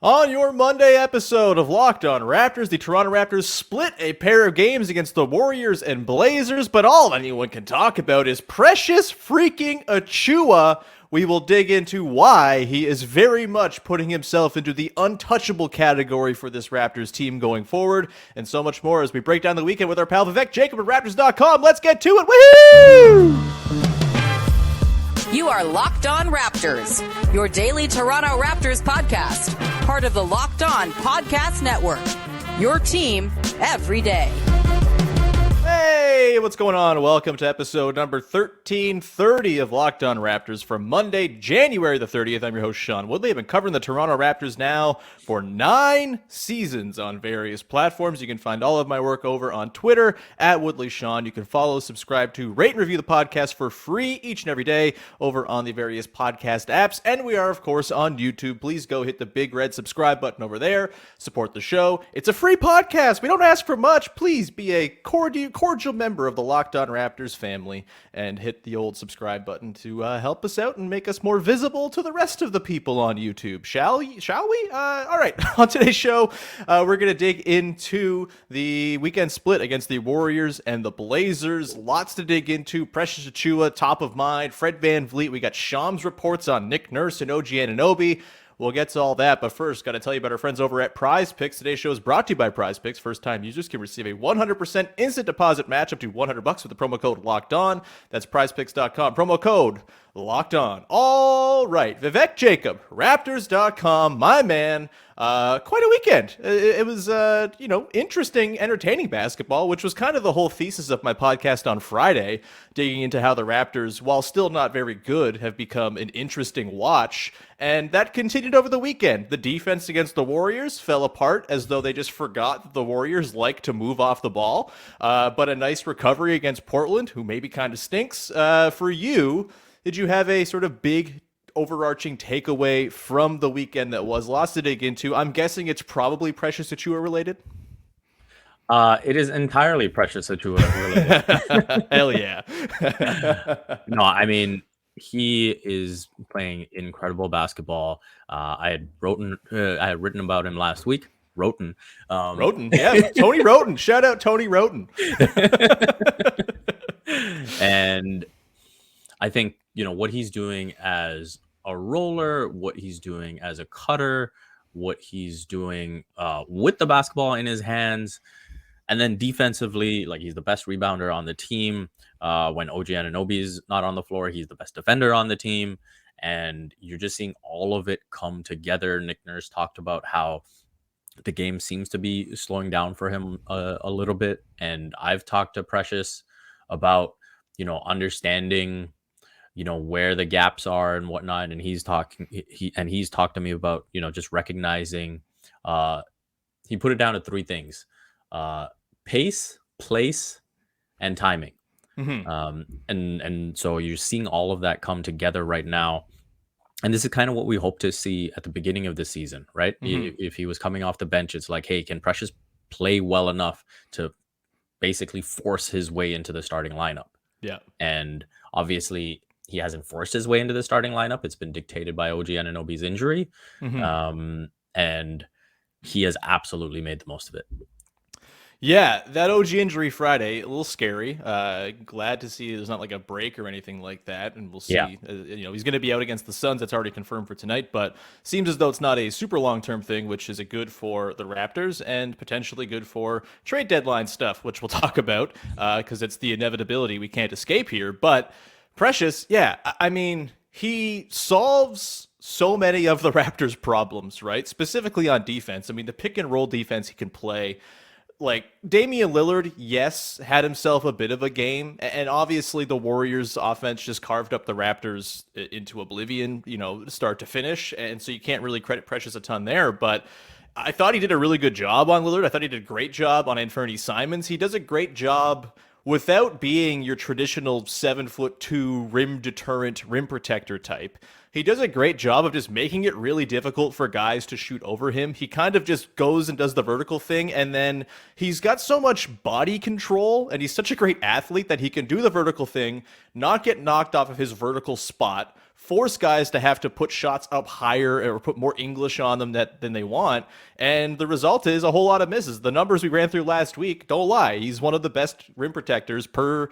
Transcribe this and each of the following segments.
On your Monday episode of Locked On Raptors, the Toronto Raptors split a pair of games against the Warriors and Blazers, but all anyone can talk about is Precious freaking Achiuwa. We will dig into why he is very much putting himself into the untouchable category for this Raptors team going forward, and so much more as we break down the weekend with our pal Vivek Jacob at Raptors.com. Let's get to it. Woohoo! You are Locked On Raptors, your daily Toronto Raptors podcast, part of the Locked On Podcast Network, your team every day. Hey, what's going on? Welcome to episode number 1330 of Locked On Raptors for Monday, January the 30th. I'm your host, Sean Woodley. I've been covering the Toronto Raptors now for 9 seasons on various platforms. You can find all of my work over on Twitter at WoodleySean. You can follow, subscribe to, rate, and review the podcast for free each and every day over on the various podcast apps. And we are, of course, on YouTube. Please go hit the big red subscribe button over there. Support the show. It's a free podcast. We don't ask for much. Please be a cordial member of the Locked On Raptors family and hit the old subscribe button to help us out and make us more visible to the rest of the people on YouTube. Shall we? All right. On today's show, we're going to dig into the weekend split against the Warriors and the Blazers. Lots to dig into. Precious Achiuwa, top of mind. Fred VanVleet. We got Shams reports on Nick Nurse and Anunoby. We'll get to all that, but first, got to tell you about our friends over at Prize Picks. Today's show is brought to you by Prize Picks. First-time users can receive a 100% instant deposit match up to $100 with the promo code Locked On. That's PrizePicks.com. Promo code Locked On. All right, Vivek Jacob, Raptors.com, my man. Quite a weekend. It was, interesting, entertaining basketball, which was kind of the whole thesis of my podcast on Friday, digging into how the Raptors, while still not very good, have become an interesting watch. And that continued over the weekend. The defense against the Warriors fell apart as though they just forgot that the Warriors like to move off the ball. But a nice recovery against Portland, who maybe kind of stinks. For you, did you have a sort of big overarching takeaway from the weekend that was lots to dig into? I'm guessing it's probably Precious Achiuwa related. It is entirely Precious Achiuwa related. Hell yeah. No, I mean, he is playing incredible basketball. I had written about him last week. Roten, yeah, Tony Roten. Shout out Tony Roten. And I think, what he's doing as a roller, what he's doing as a cutter, what he's doing with the basketball in his hands, and then defensively, like, he's the best rebounder on the team. When OG Anunoby is not on the floor, he's the best defender on the team. And you're just seeing all of it come together. Nick Nurse talked about how the game seems to be slowing down for him a little bit. And I've talked to Precious about, understanding, where the gaps are and whatnot. And he's talked to me about, just recognizing, he put it down to 3 things: pace, place, and timing. Mm-hmm. And so you're seeing all of that come together right now. And this is kind of what we hope to see at the beginning of the season, right? Mm-hmm. If he was coming off the bench, it's like, hey, can Precious play well enough to basically force his way into the starting lineup? Yeah. And obviously he hasn't forced his way into the starting lineup. It's been dictated by OG Anunoby's injury. Mm-hmm. And he has absolutely made the most of it. Yeah, that OG injury Friday, a little scary. Glad to see there's not like a break or anything like that. And we'll see, he's going to be out against the Suns. That's already confirmed for tonight, but seems as though it's not a super long-term thing, which is a good for the Raptors and potentially good for trade deadline stuff, which we'll talk about because it's the inevitability we can't escape here. But Precious, yeah, I mean, he solves so many of the Raptors' problems, right? Specifically on defense. I mean, the pick and roll defense he can play. Like, Damian Lillard, yes, had himself a bit of a game, and obviously the Warriors' offense just carved up the Raptors into oblivion, start to finish, and so you can't really credit Precious a ton there, but I thought he did a really good job on Lillard. I thought he did a great job on Anfernee Simons. He does a great job without being your traditional 7'2" rim deterrent, rim protector type. He does a great job of just making it really difficult for guys to shoot over him. He kind of just goes and does the vertical thing, and then he's got so much body control, and he's such a great athlete that he can do the vertical thing, not get knocked off of his vertical spot, force guys to have to put shots up higher or put more English on them than they want. And the result is a whole lot of misses. The numbers we ran through last week don't lie. He's one of the best rim protectors per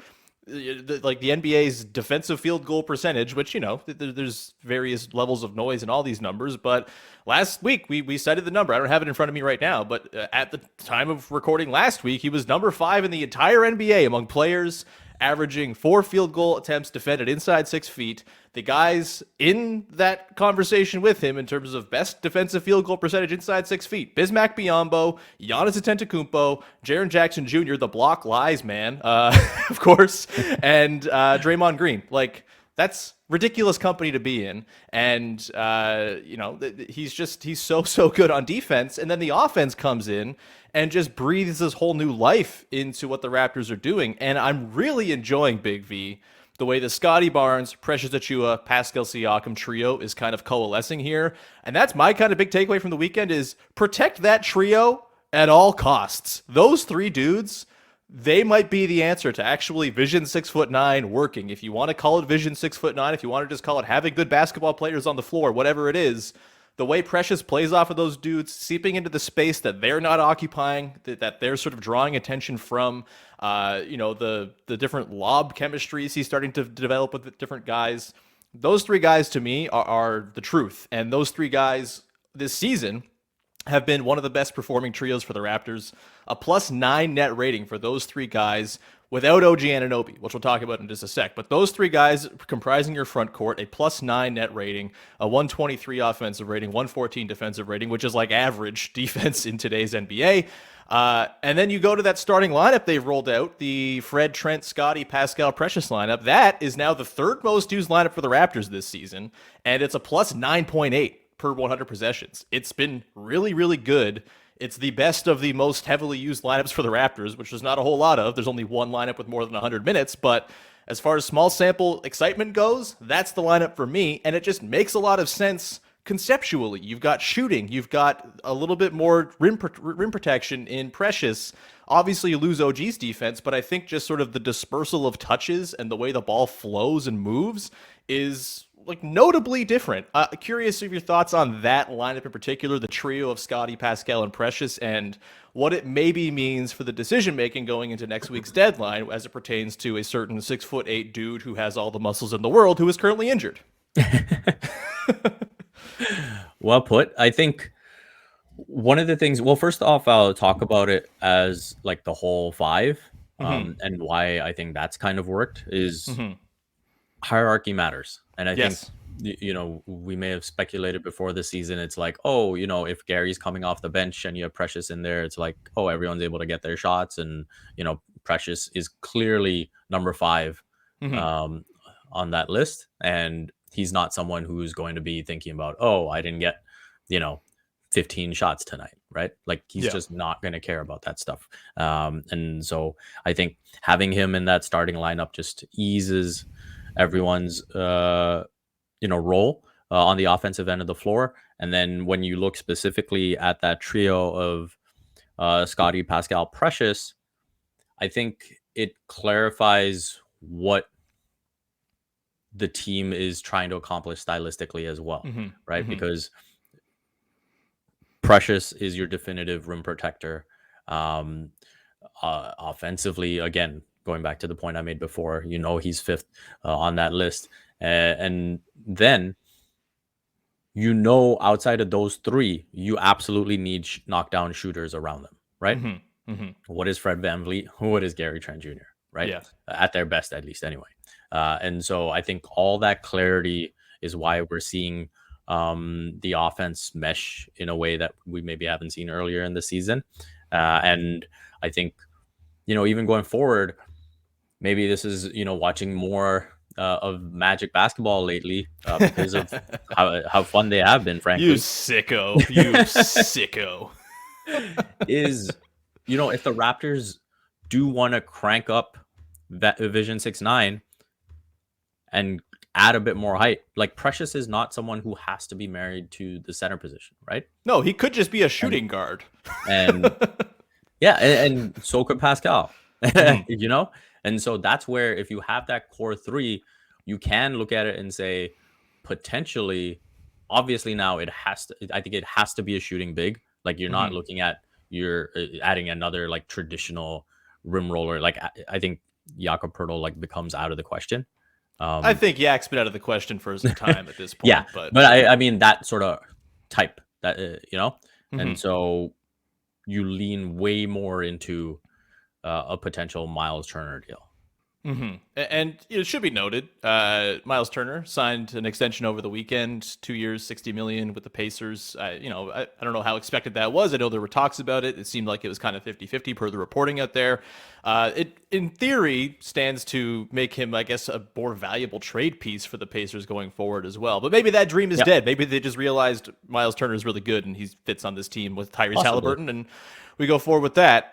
like the NBA's defensive field goal percentage, which, there's various levels of noise in all these numbers. But last week we cited the number. I don't have it in front of me right now, but at the time of recording last week, he was number 5 in the entire NBA among players averaging 4 field goal attempts defended inside 6 feet. The guys in that conversation with him in terms of best defensive field goal percentage inside 6 feet: Bismack Biyombo, Giannis Antetokounmpo, Jaren Jackson Jr., the block lies man, of course, and Draymond Green. Like, that's ridiculous company to be in. And, he's so good on defense. And then the offense comes in and just breathes this whole new life into what the Raptors are doing. And I'm really enjoying, Big V, the way the Scottie Barnes, Precious Achiuwa, Pascal Siakam trio is kind of coalescing here. And that's my kind of big takeaway from the weekend is protect that trio at all costs. Those 3 dudes, they might be the answer to actually Vision 6'9" working. If you want to call it Vision 6'9", if you want to just call it having good basketball players on the floor, whatever it is, the way Precious plays off of those dudes, seeping into the space that they're not occupying, that they're sort of drawing attention from, the different lob chemistries he's starting to develop with different guys. Those 3 guys to me are the truth. And those 3 guys this season have been one of the best performing trios for the Raptors. A +9 net rating for those 3 guys without OG Anunoby, which we'll talk about in just a sec. But those 3 guys comprising your front court, a +9 net rating, a 123 offensive rating, 114 defensive rating, which is like average defense in today's NBA. And then you go to that starting lineup they've rolled out, the Fred, Trent, Scotty, Pascal, Precious lineup. That is now the 3rd most used lineup for the Raptors this season, and it's a +9.8 per 100 possessions. It's been really, really good. It's the best of the most heavily used lineups for the Raptors, which there's not a whole lot of. There's only one lineup with more than 100 minutes, but as far as small sample excitement goes, that's the lineup for me, and it just makes a lot of sense conceptually. You've got shooting, you've got a little bit more rim protection in Precious. Obviously, you lose OG's defense, but I think just sort of the dispersal of touches and the way the ball flows and moves is like notably different. Curious of your thoughts on that lineup in particular, the trio of Scotty, Pascal, and Precious, and what it maybe means for the decision making going into next week's deadline as it pertains to a certain 6'8" dude who has all the muscles in the world who is currently injured. Well put. I think one of the things, well, first off, I'll talk about it as like the whole 5, and why I think that's kind of worked is hierarchy matters. And I think, we may have speculated before the season. It's like, if Gary's coming off the bench and you have Precious in there, it's like, everyone's able to get their shots. And, Precious is clearly number 5 on that list. And he's not someone who's going to be thinking about, I didn't get, 15 shots tonight, right? Like he's just not going to care about that stuff. And so I think having him in that starting lineup just eases everyone's role on the offensive end of the floor. And then when you look specifically at that trio of Scotty, Pascal, Precious, I think it clarifies what the team is trying to accomplish stylistically as well, right? Because Precious is your definitive rim protector. Offensively, again, going back to the point I made before, he's 5th on that list. And then, outside of those 3, you absolutely need knockdown shooters around them, right? What is Fred VanVleet? What is Gary Trent Jr., right? Yeah. At their best, at least anyway. And so I think all that clarity is why we're seeing the offense mesh in a way that we maybe haven't seen earlier in the season. And I think, even going forward, maybe this is, watching more of Magic basketball lately because of how fun they have been, frankly. You sicko. You sicko. Is, if the Raptors do want to crank up that Vision 6'9" and add a bit more height, like Precious is not someone who has to be married to the center position, right? No, he could just be a shooting guard. And and so could Pascal, And so that's where, if you have that core 3, you can look at it and say, potentially, obviously now I think it has to be a shooting big. Like you're not looking at you're adding another like traditional rim roller. Like I think Jakob Poeltl like becomes out of the question. I think Yak's been out of the question for some time at this point. Yeah, but I mean that sort of type that and so you lean way more into a potential Miles Turner deal. And it should be noted, Miles Turner signed an extension over the weekend, 2 years, $60 million with the Pacers. I don't know how expected that was. I know there were talks about it. It seemed like it was kind of 50-50 per the reporting out there. It, in theory, stands to make him, I guess, a more valuable trade piece for the Pacers going forward as well. But maybe that dream is dead. Maybe they just realized Miles Turner is really good and he fits on this team with Tyrese Halliburton, and we go forward with that.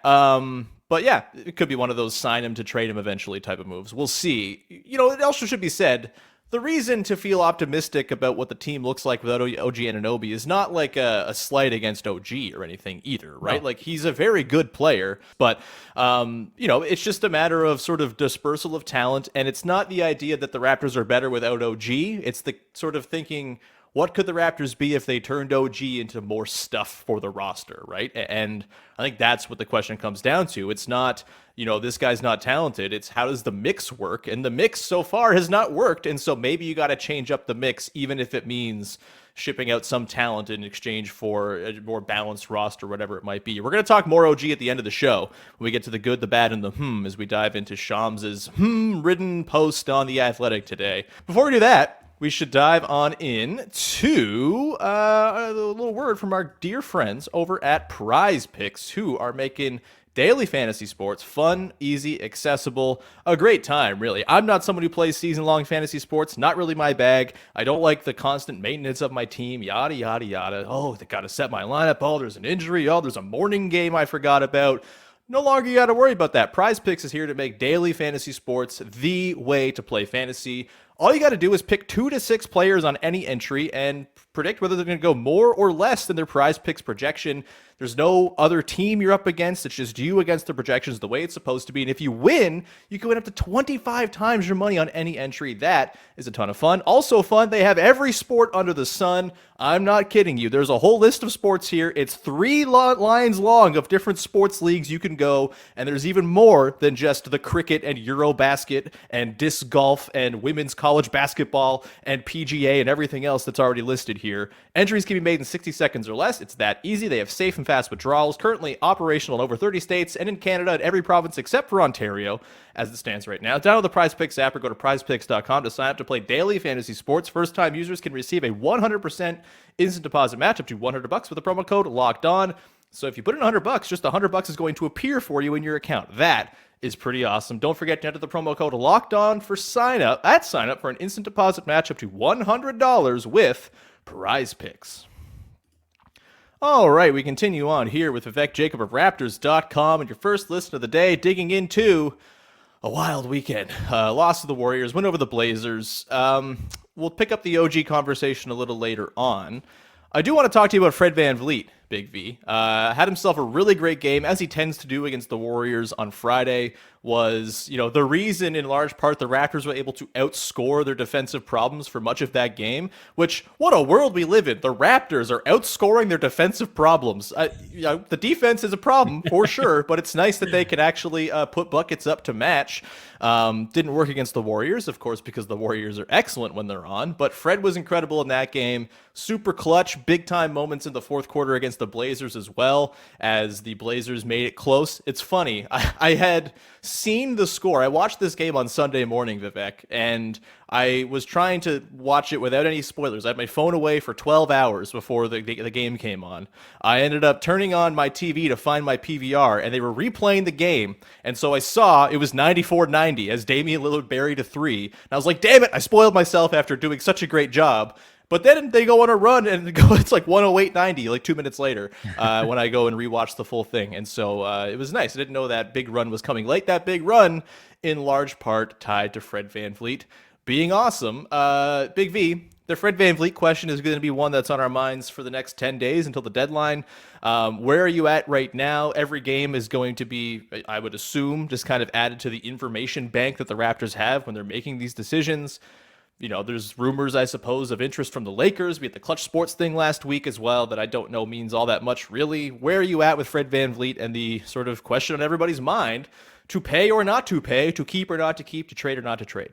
But yeah, it could be one of those sign him to trade him eventually type of moves. We'll see. It also should be said, the reason to feel optimistic about what the team looks like without OG Anunoby is not like a slight against OG or anything either, right? No. Like, he's a very good player, but, it's just a matter of sort of dispersal of talent, and it's not the idea that the Raptors are better without OG. It's the sort of thinking, what could the Raptors be if they turned OG into more stuff for the roster, right? And I think that's what the question comes down to. It's not, this guy's not talented. It's how does the mix work? And the mix so far has not worked. And so maybe you got to change up the mix, even if it means shipping out some talent in exchange for a more balanced roster, whatever it might be. We're going to talk more OG at the end of the show when we get to the good, the bad, and the as we dive into Shams' ridden post on The Athletic today. Before we do that, we should dive on in to a little word from our dear friends over at Prize Picks, who are making daily fantasy sports fun, easy, accessible, a great time, really. I'm not someone who plays season-long fantasy sports, not really my bag. I don't like the constant maintenance of my team, yada, yada, yada. Oh, they got to set my lineup. Oh, there's an injury. Oh, there's a morning game I forgot about. No longer you got to worry about that. Prize Picks is here to make daily fantasy sports the way to play fantasy. All you got to do is pick 2 to 6 players on any entry and predict whether they're going to go more or less than their Prize Picks projection. There's no other team you're up against. It's just you against the projections the way it's supposed to be. And if you win, you can win up to 25 times your money on any entry. That is a ton of fun. Also fun, they have every sport under the sun. I'm not kidding you. There's a whole list of sports here. It's 3 lines long of different sports leagues you can go. And there's even more than just the cricket and Eurobasket and disc golf and women's college basketball and PGA and everything else that's already listed here. Entries can be made in 60 seconds or less. It's that easy. They have safe and fast withdrawals, currently operational in over 30 states and in Canada in every province except for Ontario, as it stands right now. Download the Prize Picks app or go to prizepicks.com to sign up to play daily fantasy sports. First-time users can receive a 100% instant deposit match up to $100 with the promo code LOCKEDON. So if you put in $100, just $100 is going to appear for you in your account. That is pretty awesome. Don't forget to enter the promo code LOCKEDON for sign up for an instant deposit match up to $100 with Prize Picks. All right, we continue on here with Vivek Jacob of Raptors.com, and your first listen of the day, digging into a wild weekend. Loss to the Warriors, win over the Blazers. We'll pick up the OG conversation a little later on. I do want to talk to you about Fred VanVleet, Big V. Had himself a really great game, as he tends to do against the Warriors on Friday. Was, the reason in large part the Raptors were able to outscore their defensive problems for much of that game, which, what a world we live in. The Raptors are outscoring their defensive problems. The defense is a problem for sure, but it's nice that they can actually put buckets up to match. Didn't work against the Warriors, of course, because the Warriors are excellent when they're on, but Fred was incredible in that game. Super clutch, big time moments in the fourth quarter against the Blazers as well, as the Blazers made it close. It's funny. I had seen the score. I watched this game on Sunday morning, Vivek, and I was trying to watch it without any spoilers. I had my phone away for 12 hours before the game came on. I ended up turning on my TV to find my PVR, and they were replaying the game, and so I saw it was 94-90 as Damian Lillard buried a 3, and I was like, damn it, I spoiled myself after doing such a great job. But then they go on a run and it's like 108-90, like 2 minutes later, when I go and rewatch the full thing. And so it was nice. I didn't know that big run was coming late. That big run, in large part, tied to Fred VanVleet being awesome. Big V, the Fred VanVleet question is going to be one that's on our minds for the next 10 days until the deadline. Where are you at right now? Every game is going to be, I would assume, just kind of added to the information bank that the Raptors have when they're making these decisions. there's rumors, I suppose, of interest from the Lakers. We had the Clutch Sports thing last week as well that I don't know means all that much, really. Where are you at with Fred VanVleet and the sort of question on everybody's mind, to pay or not to pay, to keep or not to keep, to trade or not to trade?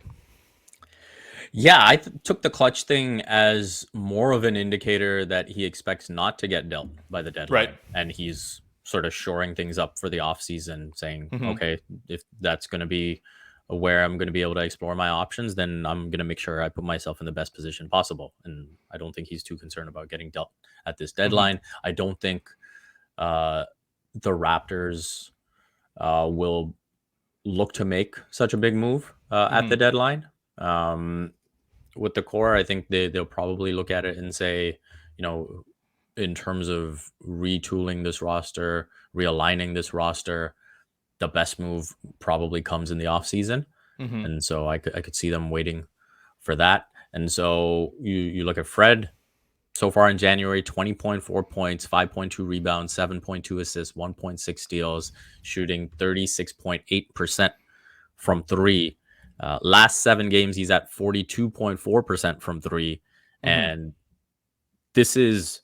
Yeah, I took the Clutch thing as more of an indicator that he expects not to get dealt by the deadline. Right. And he's sort of shoring things up for the offseason, saying, Mm-hmm. okay, if that's going to be where I'm going to be able to explore my options, then I'm going to make sure I put myself in the best position possible. And I don't think he's too concerned about getting dealt at this deadline. I don't think the Raptors will look to make such a big move at the deadline. With the core, I think they'll probably look at it and say, in terms of retooling this roster, realigning this roster, the best move probably comes in the offseason. And so I could see them waiting for that. And so you look at Fred so far in January, 20.4 points, 5.2 rebounds, 7.2 assists, 1.6 steals, shooting 36.8% from three. Last 7 games, he's at 42.4% from three. And this is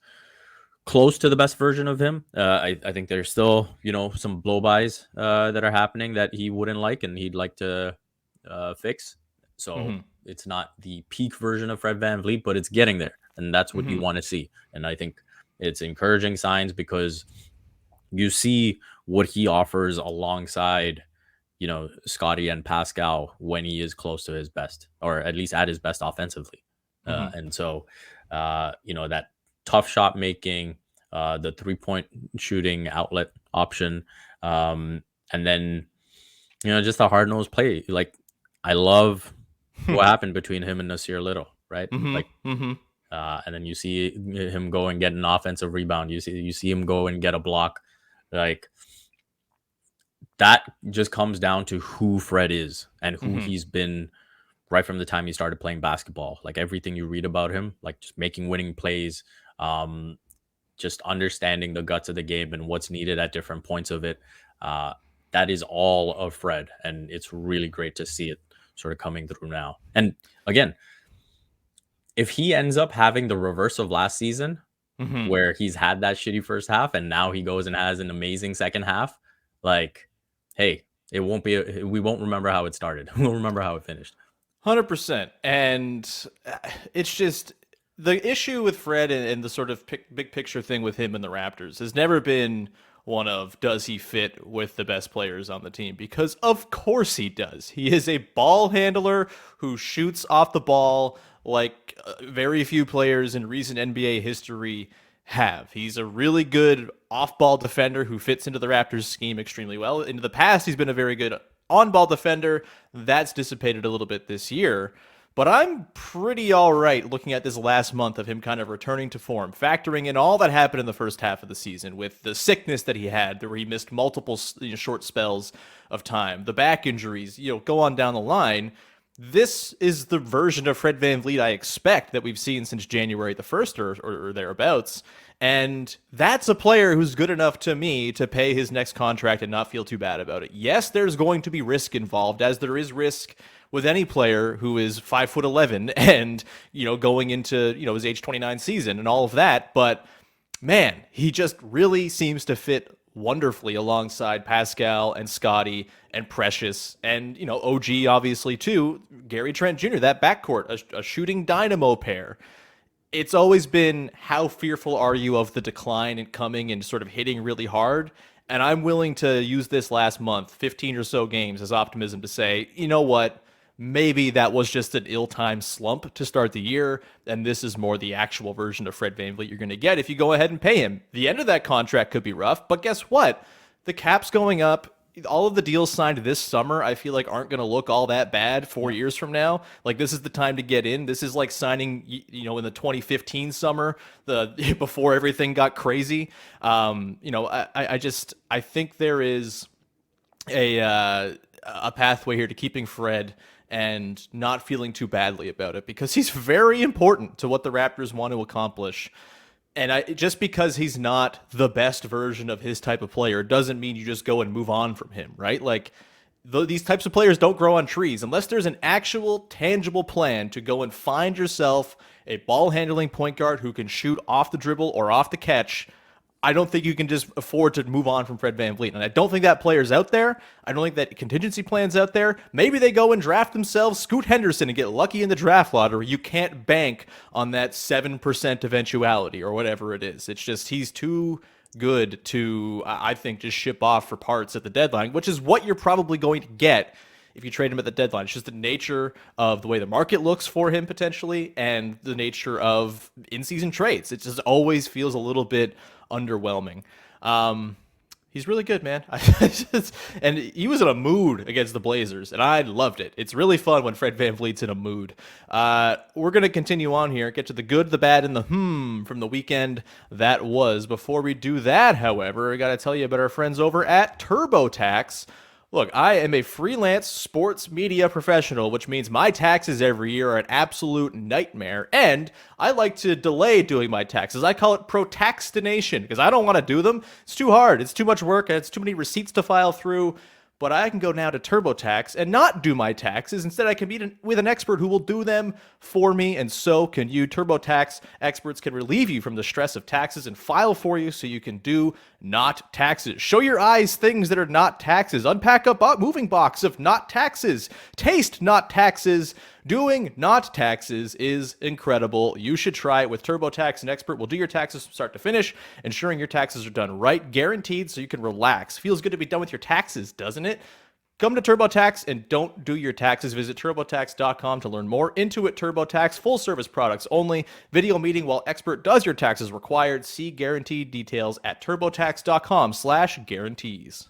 close to the best version of him. I think there's still, some blow-bys that are happening that he wouldn't like and he'd like to fix. So it's not the peak version of Fred VanVleet, but it's getting there. And that's what you want to see. And I think it's encouraging signs because you see what he offers alongside Scotty and Pascal when he is close to his best, or at least at his best offensively. And so, that tough shot making, the 3-point shooting outlet option, and then, just the hard nosed play. Like, I love what happened between him and Nasir Little, right? And then you see him go and get an offensive rebound. You see him go and get a block. Like, that just comes down to who Fred is and who he's been right from the time he started playing basketball. Like, everything you read about him, like just making winning plays, just understanding the guts of the game and what's needed at different points of it. That is all of Fred. And it's really great to see it sort of coming through now. And again, if he ends up having the reverse of last season, where he's had that shitty first half and now he goes and has an amazing second half, like, hey, we won't remember how it started. We'll remember how it finished. 100%. And it's just the issue with Fred and the sort of big picture thing with him and the Raptors has never been one of, does he fit with the best players on the team? Because of course he does. He is a ball handler who shoots off the ball like very few players in recent NBA history have. He's a really good off-ball defender who fits into the Raptors scheme extremely well. In the past, he's been a very good on-ball defender. That's dissipated a little bit this year. But I'm pretty all right looking at this last month of him kind of returning to form, factoring in all that happened in the first half of the season with the sickness that he had, where he missed multiple short spells of time, the back injuries, go on down the line. This is the version of Fred VanVleet I expect that we've seen since January the 1st or thereabouts. And that's a player who's good enough to me to pay his next contract and not feel too bad about it. Yes, there's going to be risk involved, as there is risk with any player who is 5'11" and, going into, his age 29 season and all of that. But man, he just really seems to fit wonderfully alongside Pascal and Scotty and Precious and, OG obviously too, Gary Trent Jr., that backcourt, a shooting dynamo pair. It's always been, how fearful are you of the decline and coming and sort of hitting really hard? And I'm willing to use this last month, 15 or so games, as optimism to say, you know what? Maybe that was just an ill-timed slump to start the year, and this is more the actual version of Fred VanVleet you're going to get if you go ahead and pay him. The end of that contract could be rough, but guess what? The cap's going up. All of the deals signed this summer, I feel like, aren't going to look all that bad 4 years from now. Like, this is the time to get in. This is like signing, in the 2015 summer, before everything got crazy. I think there is a pathway here to keeping Fred and not feeling too badly about it, because he's very important to what the Raptors want to accomplish. And just because he's not the best version of his type of player doesn't mean you just go and move on from him, right? Like, these types of players don't grow on trees unless there's an actual tangible plan to go and find yourself a ball handling point guard who can shoot off the dribble or off the catch. I don't think you can just afford to move on from Fred VanVleet. And I don't think that player's out there. I don't think that contingency plan's out there. Maybe they go and draft themselves Scoot Henderson and get lucky in the draft lottery. You can't bank on that 7% eventuality or whatever it is. It's just he's too good to, I think, just ship off for parts at the deadline, which is what you're probably going to get if you trade him at the deadline. It's just the nature of the way the market looks for him potentially and the nature of in-season trades. It just always feels a little bit underwhelming. He's really good, man. And he was in a mood against the Blazers, and I loved it. It's really fun when Fred VanVleet's in a mood. We're going to continue on here, get to the good, the bad, and the from the weekend that was. Before we do that, however, I got to tell you about our friends over at TurboTax. Look, I am a freelance sports media professional, which means my taxes every year are an absolute nightmare, and I like to delay doing my taxes. I call it procrastination because I don't want to do them. It's too hard. It's too much work, and it's too many receipts to file through. But I can go now to TurboTax and not do my taxes. Instead, I can meet with an expert who will do them for me, and so can you. TurboTax experts can relieve you from the stress of taxes and file for you so you can do not taxes. Show your eyes things that are not taxes. Unpack a moving box of not taxes. Taste not taxes. Doing not taxes is incredible. You should try it with TurboTax. An expert will do your taxes from start to finish, ensuring your taxes are done right, guaranteed, so you can relax. Feels good to be done with your taxes, doesn't it? Come to TurboTax and don't do your taxes. Visit TurboTax.com to learn more. Intuit TurboTax, full service products only. Video meeting while expert does your taxes required. See guaranteed details at TurboTax.com/guarantees.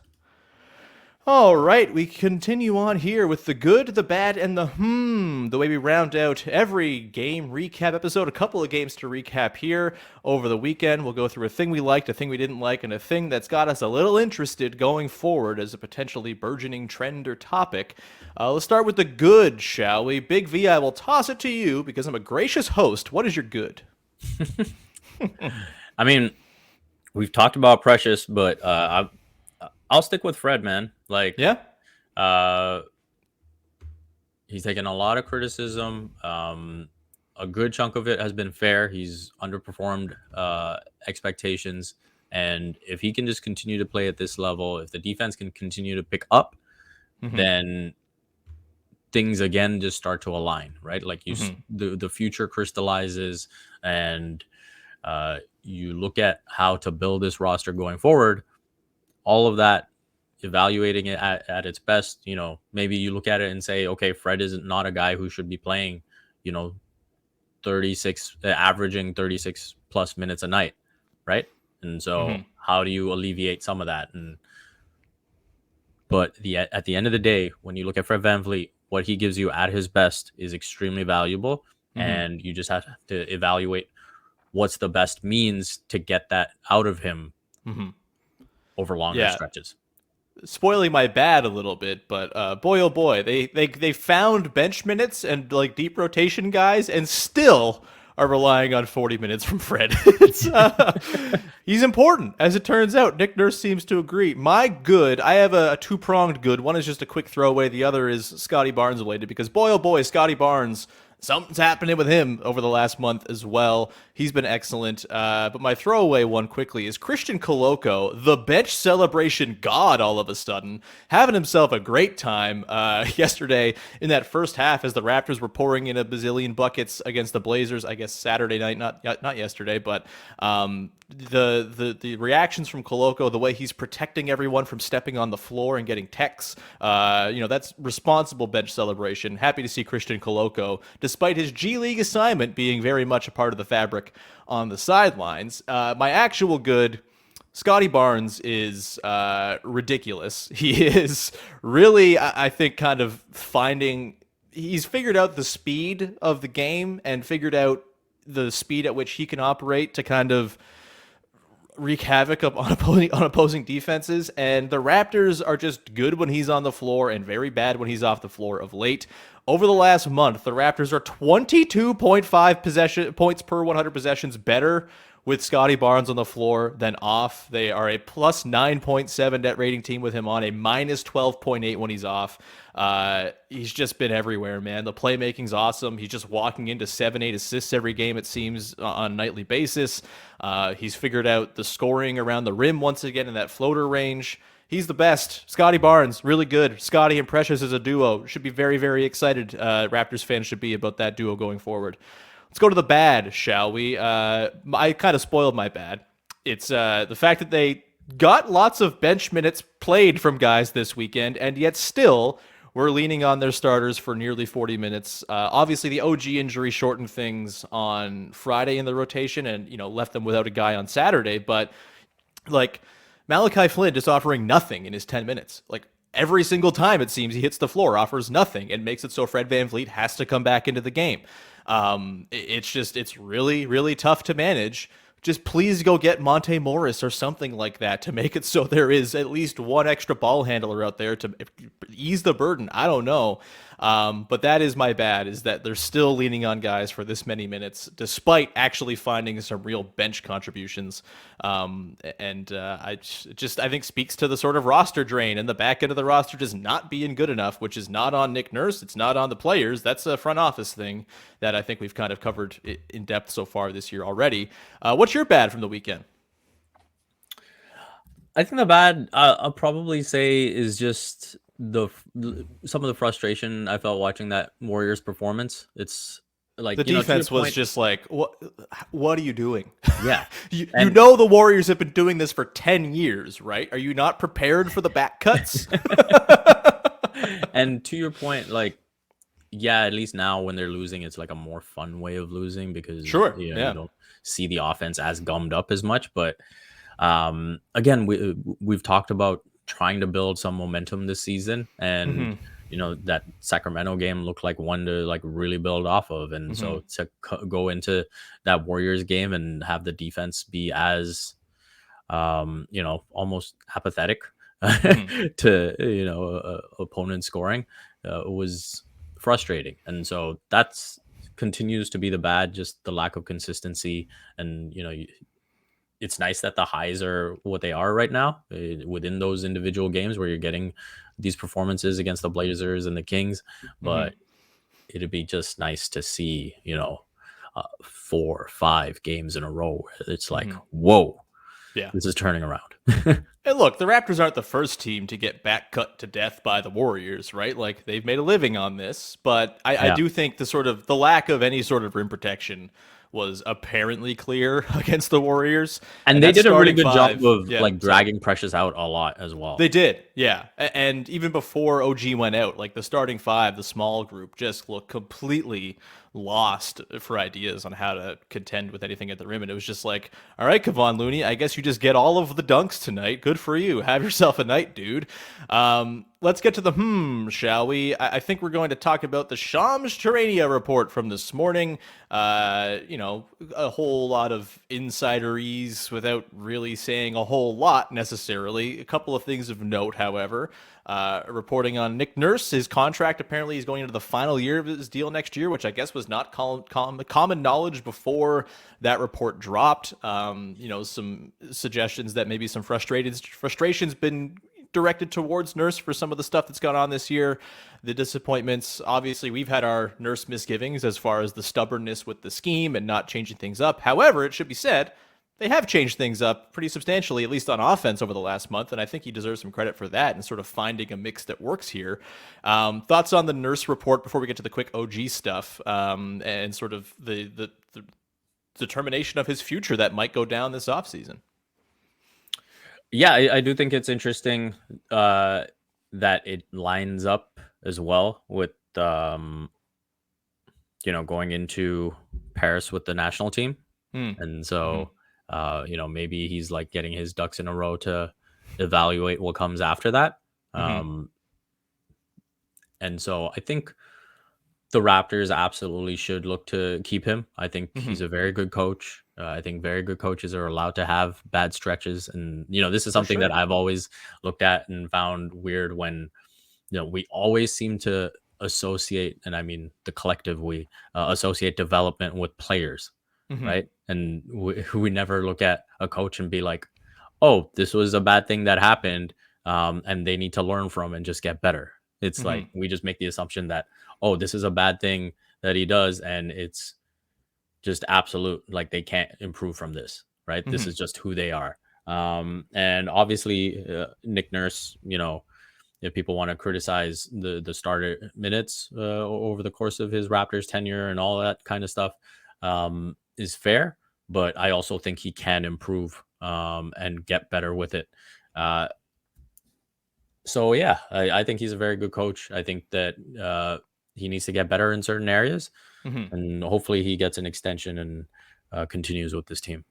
All right, we continue on here with the good, the bad, and the way we round out every game recap episode. A couple of games to recap here over the weekend. We'll go through a thing we liked, a thing we didn't like, and a thing that's got us a little interested going forward as a potentially burgeoning trend or topic. Let's start with the good, shall we? Big V, I will toss it to you because I'm a gracious host. What is your good? I mean, we've talked about Precious, but I'll stick with Fred, man. Like, yeah, he's taken a lot of criticism. A good chunk of it has been fair. He's underperformed expectations, and if he can just continue to play at this level, if the defense can continue to pick up, then things again just start to align, right? Like the future crystallizes, and you look at how to build this roster going forward. All of that, evaluating it at its best, maybe you look at it and say, okay, Fred is not a guy who should be playing, averaging 36 plus minutes a night, right? And so how do you alleviate some of that? But at the end of the day, when you look at Fred VanVleet, what he gives you at his best is extremely valuable, and you just have to evaluate what's the best means to get that out of him over longer stretches. Spoiling my bad a little bit, but boy oh boy, they found bench minutes and like deep rotation guys, and still are relying on 40 minutes from Fred. He's important, as it turns out. Nick Nurse seems to agree. My good, I have a two-pronged good. One is just a quick throwaway. The other is Scottie Barnes related, because boy oh boy, Scottie Barnes, something's happening with him over the last month as well. He's been excellent. But my throwaway one quickly is Christian Koloko, the bench celebration god all of a sudden, having himself a great time yesterday in that first half as the Raptors were pouring in a bazillion buckets against the Blazers, I guess Saturday night, not yesterday, but the reactions from Koloko, the way he's protecting everyone from stepping on the floor and getting techs, that's responsible bench celebration. Happy to see Christian Koloko, despite his G League assignment being very much a part of the fabric on the sidelines. My actual good, Scottie Barnes is ridiculous. He is really, I think, kind of he's figured out the speed of the game and figured out the speed at which he can operate to kind of wreak havoc on opposing defenses, and the Raptors are just good when he's on the floor and very bad when he's off the floor of late. Over the last month, the Raptors are 22.5 points per 100 possessions better with Scottie Barnes on the floor than off. They are a plus 9.7 net rating team with him on, a minus 12.8 when he's off. He's just been everywhere, man. The playmaking's awesome. He's just walking into 7-8 assists every game, it seems, on a nightly basis. He's figured out the scoring around the rim once again in that floater range. He's the best. Scottie Barnes, really good. Scotty and Precious as a duo. Should be very, very excited. Raptors fans should be about that duo going forward. Let's go to the bad, shall we? I kind of spoiled my bad. It's the fact that they got lots of bench minutes played from guys this weekend, and yet still we're leaning on their starters for nearly 40 minutes. Obviously, the OG injury shortened things on Friday in the rotation and, left them without a guy on Saturday. But, Malachi Flynn just offering nothing in his 10 minutes. Every single time it seems he hits the floor, offers nothing, and makes it so Fred VanVleet has to come back into the game. It's really, really tough to manage. Just please go get Monte Morris or something like that to make it so there is at least one extra ball handler out there to ease the burden. I don't know. But that is my bad, is that they're still leaning on guys for this many minutes, despite actually finding some real bench contributions. I think speaks to the sort of roster drain, and the back end of the roster just not being good enough, which is not on Nick Nurse. It's not on the players. That's a front office thing that I think we've kind of covered in depth so far this year already. What's your bad from the weekend? I think the bad I'll probably say is just some of the frustration I felt watching that Warriors performance. It's like the defense was just like, what are you doing? Yeah. you know the Warriors have been doing this for 10 years, right? Are you not prepared for the back cuts? And to your point, at least now when they're losing, it's like a more fun way of losing because you don't see the offense as gummed up as much. But again, we've talked about trying to build some momentum this season, and that Sacramento game looked like one to really build off of, and so to go into that Warriors game and have the defense be as almost apathetic to opponent scoring was frustrating. And so that's continues to be the bad, just the lack of consistency. And it's nice that the highs are what they are right now within those individual games where you're getting these performances against the Blazers and the Kings, but it'd be just nice to see 4 or 5 games in a row where it's like, whoa, this is turning around. And look, the Raptors aren't the first team to get back cut to death by the Warriors, right? They've made a living on this, but I do think the lack of any sort of rim protection was apparently clear against the Warriors. And they did a really good job of dragging Precious out a lot as well. They did, yeah. And even before OG went out, the starting 5, the small group, just looked completely lost for ideas on how to contend with anything at the rim. And it was just like, all right, Kevon Looney, I guess you just get all of the dunks tonight. Good for you. Have yourself a night, dude. Let's get to the shall we? I think we're going to talk about the Shams Charania report from this morning. A whole lot of insiderese without really saying a whole lot necessarily. A couple of things of note, however. Reporting on Nick Nurse, his contract apparently is going into the final year of his deal next year, which I guess was not common knowledge before that report dropped. Some suggestions that maybe some frustrations been directed towards Nurse for some of the stuff that's gone on this year, the disappointments. Obviously, we've had our Nurse misgivings as far as the stubbornness with the scheme and not changing things up. However, it should be said, they have changed things up pretty substantially, at least on offense over the last month, and I think he deserves some credit for that and sort of finding a mix that works here. Thoughts on the Nurse report before we get to the quick OG stuff and sort of the determination of his future that might go down this offseason? Yeah, I do think it's interesting that it lines up as well with, going into Paris with the national team. And so, maybe he's getting his ducks in a row to evaluate what comes after that. And so I think the Raptors absolutely should look to keep him. I think he's a very good coach. I think very good coaches are allowed to have bad stretches. And, this is something that I've always looked at and found weird when, we always seem to associate, and I mean the collective, we associate development with players. right? And we never look at a coach and be like, oh, this was a bad thing that happened, and they need to learn from and just get better. It's like we just make the assumption that, oh, this is a bad thing that he does, and it's just absolute, like they can't improve from this, right? This is just who they are. And obviously, Nick Nurse, if people want to criticize the starter minutes over the course of his Raptors tenure and all that kind of stuff, is fair. But I also think he can improve and get better with it. So yeah, I think he's a very good coach. I think that he needs to get better in certain areas, and hopefully he gets an extension and continues with this team.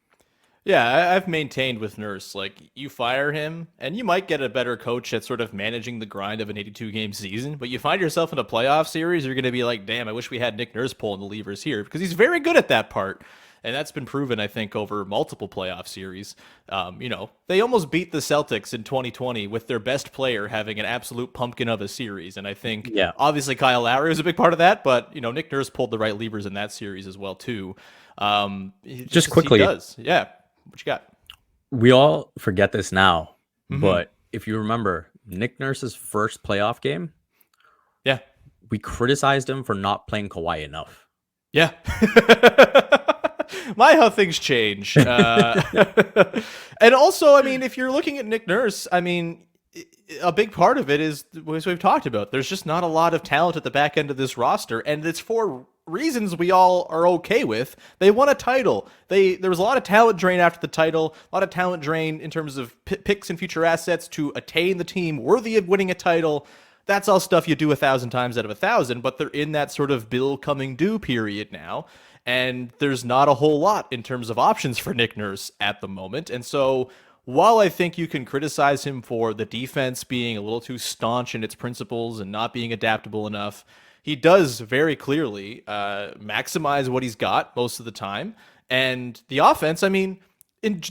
Yeah, I've maintained with Nurse, like, you fire him, and you might get a better coach at sort of managing the grind of an 82-game season, but you find yourself in a playoff series, you're going to be like, damn, I wish we had Nick Nurse pulling the levers here, because he's very good at that part, and that's been proven, I think, over multiple playoff series. They almost beat the Celtics in 2020 with their best player having an absolute pumpkin of a series, and I think, obviously, Kyle Lowry was a big part of that, but, Nick Nurse pulled the right levers in that series as well, too. Just quickly. He does, yeah. What you got? We all forget this now, but if you remember Nick Nurse's first playoff game, we criticized him for not playing Kawhi enough. Yeah. How things change. And also, if you're looking at Nick Nurse, a big part of it is, as we've talked about, there's just not a lot of talent at the back end of this roster, and it's for reasons we all are okay with. They won a title. There was a lot of talent drain after the title, a lot of talent drain in terms of picks and future assets to attain the team worthy of winning a title. That's all stuff you do 1,000 times out of 1,000, but they're in that sort of bill coming due period now, and there's not a whole lot in terms of options for Nick Nurse at the moment. And so while I think you can criticize him for the defense being a little too staunch in its principles and not being adaptable enough, he does very clearly maximize what he's got most of the time. And the offense, in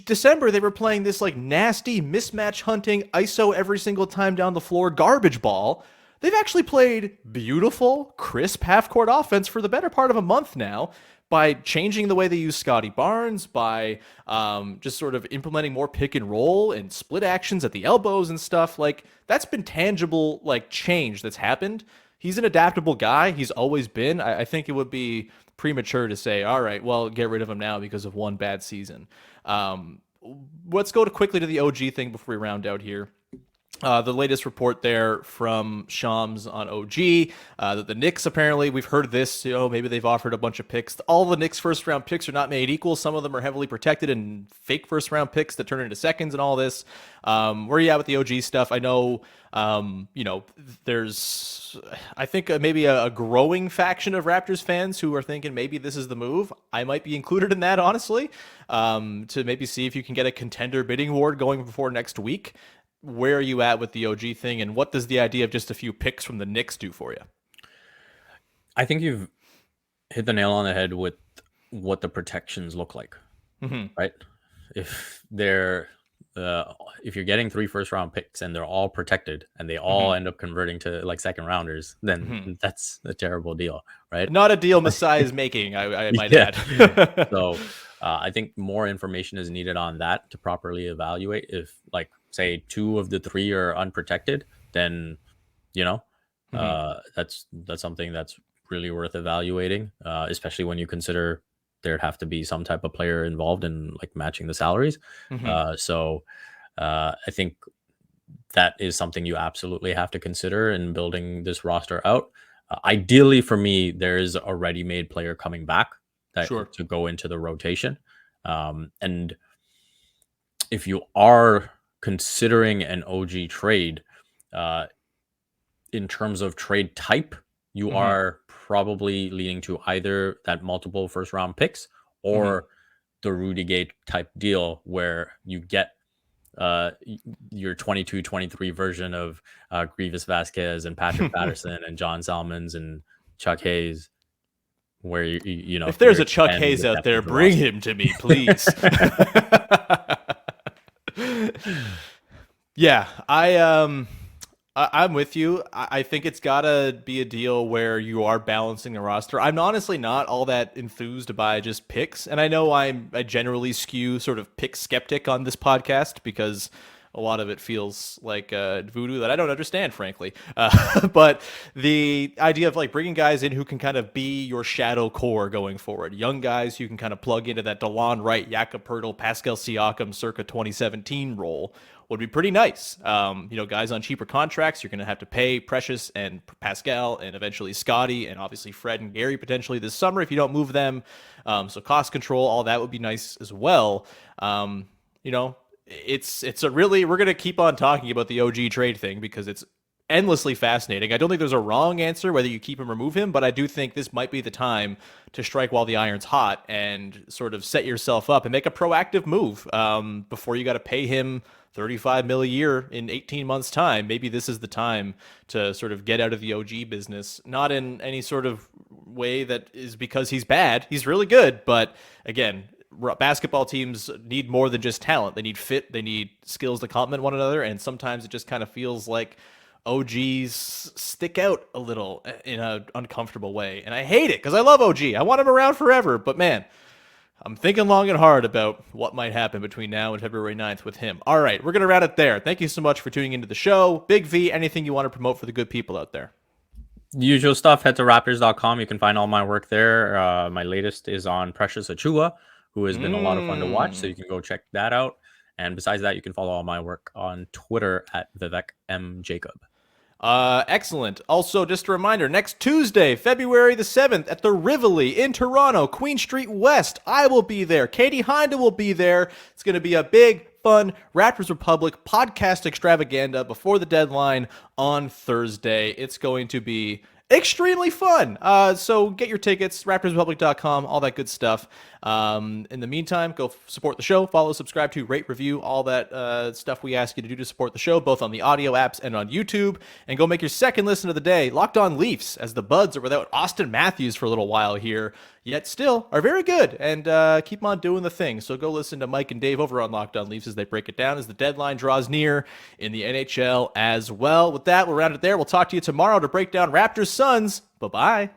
December, they were playing this like nasty mismatch hunting, ISO every single time down the floor, garbage ball. They've actually played beautiful, crisp half-court offense for the better part of a month now by changing the way they use Scottie Barnes, by just sort of implementing more pick and roll and split actions at the elbows and stuff. Like, that's been tangible, like, change that's happened. He's an adaptable guy. He's always been. I think it would be premature to say, all right, well, get rid of him now because of one bad season. Let's go quickly to the OG thing before we round out here. The latest report there from Shams on OG, that the Knicks, apparently, we've heard this, maybe they've offered a bunch of picks. All the Knicks first-round picks are not made equal. Some of them are heavily protected and fake first-round picks that turn into seconds and all this. Where are you at with the OG stuff? I know, there's, I think, maybe a growing faction of Raptors fans who are thinking maybe this is the move. I might be included in that, honestly, to maybe see if you can get a contender bidding war going before next week. Where are you at with the OG thing, and what does the idea of just a few picks from the Knicks do for you? I think you've hit the nail on the head with what the protections look like, right? If they're if you're getting 3 first-round picks and they're all protected and they all end up converting to like second rounders, then that's a terrible deal, right? Not a deal Masai is making, I might add. So I think more information is needed on that to properly evaluate. If, like, say 2 of the 3 are unprotected, then that's something that's really worth evaluating, especially when you consider there'd have to be some type of player involved in like matching the salaries. So I think that is something you absolutely have to consider in building this roster out. Ideally for me, there is a ready-made player coming back to go into the rotation. And if you are considering an OG trade, in terms of trade type, you are probably leaning to either that multiple first round picks or the Rudy Gay type deal where you get your 22-23 version of Grievous Vasquez and Patrick Patterson and John Salmons and Chuck Hayes, where you know, if there's a Chuck Hayes out there, bring him to me, please. Yeah, I'm with you. I think it's got to be a deal where you are balancing the roster. I'm honestly not all that enthused by just picks. And I know I generally skew sort of pick skeptic on this podcast because a lot of it feels like voodoo that I don't understand, frankly. But the idea of like bringing guys in who can kind of be your shadow core going forward, young guys who can kind of plug into that DeLon Wright, Jakob Poeltl, Pascal Siakam circa 2017 role would be pretty nice. Guys on cheaper contracts, you're going to have to pay Precious and Pascal and eventually Scotty and obviously Fred and Gary potentially this summer if you don't move them. So cost control, all that would be nice as well. It's a really, we're going to keep on talking about the OG trade thing because it's endlessly fascinating. I don't think there's a wrong answer whether you keep him or remove him, but I do think this might be the time to strike while the iron's hot and sort of set yourself up and make a proactive move before you got to pay him $35 million a year in 18 months' time. Maybe this is the time to sort of get out of the OG business, not in any sort of way that is because he's bad. He's really good, but again, basketball teams need more than just talent. They need fit, they need skills to complement one another, and sometimes it just kind of feels like OGs stick out a little in an uncomfortable way. And I hate it because I love OG. I want him around forever, but man, I'm thinking long and hard about what might happen between now and February 9th with him. All right, we're going to round it there. Thank you so much for tuning into the show. Big V, anything you want to promote for the good people out there? Usual stuff, head to raptors.com. You can find all my work there. My latest is on Precious Achiuwa, who has been a lot of fun to watch, so you can go check that out. And besides that, you can follow all my work on Twitter at Vivek Jacob. Excellent. Also, just a reminder, next Tuesday, February the 7th at the Rivoli in Toronto, Queen Street West. I will be there. Katie Hinda will be there. It's going to be a big, fun Raptors Republic podcast extravaganza before the deadline on Thursday. It's going to be extremely fun. So get your tickets, raptorsrepublic.com, all that good stuff. In the meantime, go support the show, follow, subscribe to, rate, review, all that stuff we ask you to do to support the show, both on the audio apps and on YouTube. And go make your second listen of the day, Locked On Leafs, as the Buds are without Austin Matthews for a little while here, yet still are very good and keep on doing the thing. So go listen to Mike and Dave over on Locked On Leafs as they break it down as the deadline draws near in the NHL as well. With that, we'll round it there. We'll talk to you tomorrow to break down Raptors Suns. Bye-bye.